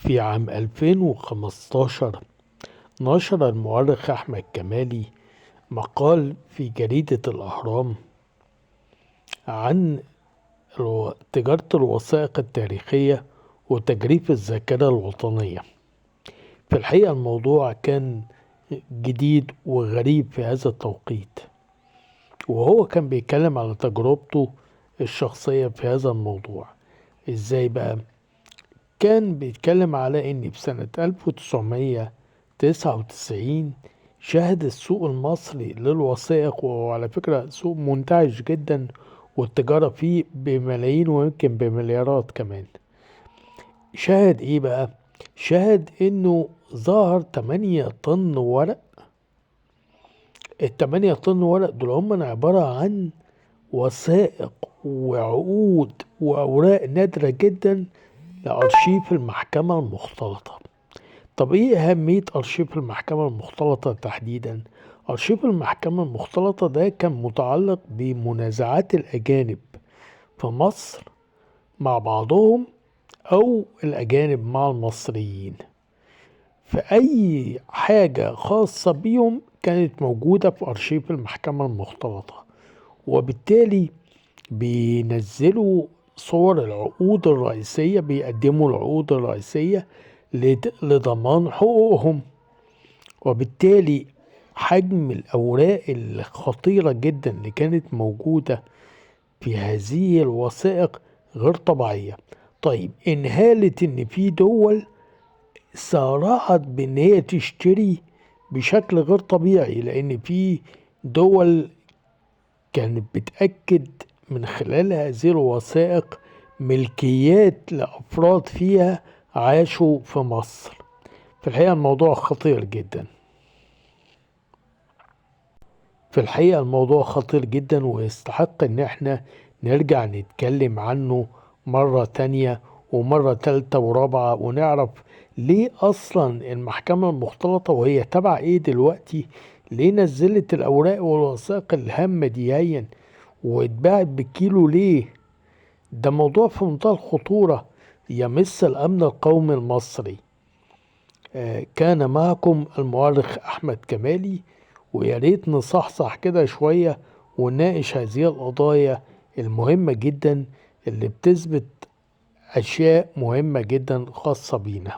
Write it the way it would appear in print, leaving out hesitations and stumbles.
في عام 2015 نشر المؤرخ أحمد كمالي مقال في جريدة الأهرام عن تجارة الوثائق التاريخية وتجريف الذاكرة الوطنية. في الحقيقة الموضوع كان جديد وغريب في هذا التوقيت، وهو كان بيتكلم على تجربته الشخصية في هذا الموضوع. ازاي بقى؟ كان بيتكلم على ان في سنة 1999 شهد السوق المصري للوثائق، وعلى فكرة سوق منتعش جدا والتجارة فيه بملايين ويمكن بمليارات كمان. شهد ايه بقى؟ شهد انه ظهر 8 طن ورق. ال8 طن ورق دول هم عبارة عن وثائق وعقود وأوراق نادرة جدا لأرشيف المحكمة المختلطة. طب ايه أهمية أرشيف المحكمة المختلطة تحديدا؟ أرشيف المحكمة المختلطة ده كان متعلق بمنازعات الأجانب في مصر مع بعضهم أو الأجانب مع المصريين، فأي حاجة خاصة بيهم كانت موجودة في أرشيف المحكمة المختلطة، وبالتالي بينزلوا صور العقود الرئيسية، بيقدموا العقود الرئيسية لضمان حقوقهم. وبالتالي حجم الأوراق الخطيرة جدا اللي كانت موجودة في هذه الوثائق غير طبيعية. طيب انهالت ان في دول سارعت بان هي تشتري بشكل غير طبيعي، لان في دول كانت بتأكد من خلال هذه الوثائق ملكيات لأفراد فيها عاشوا في مصر. في الحقيقة الموضوع خطير جدا. ويستحق ان احنا نرجع نتكلم عنه مرة تانية ومرة تالتة ورابعة، ونعرف ليه اصلا المحكمة المختلطة وهي تبع ايه دلوقتي، ليه نزلت الاوراق والوثائق الهامة دي هين واتباعت بالكيلو ليه. ده موضوع في منتهى الخطورة يمس الامن القومي المصري. كان معكم المؤرخ احمد كمالي، ويا ريت نصحصح كده شوية ونناقش هذه القضايا المهمة جدا اللي بتثبت أشياء مهمة جدا خاصة بينا.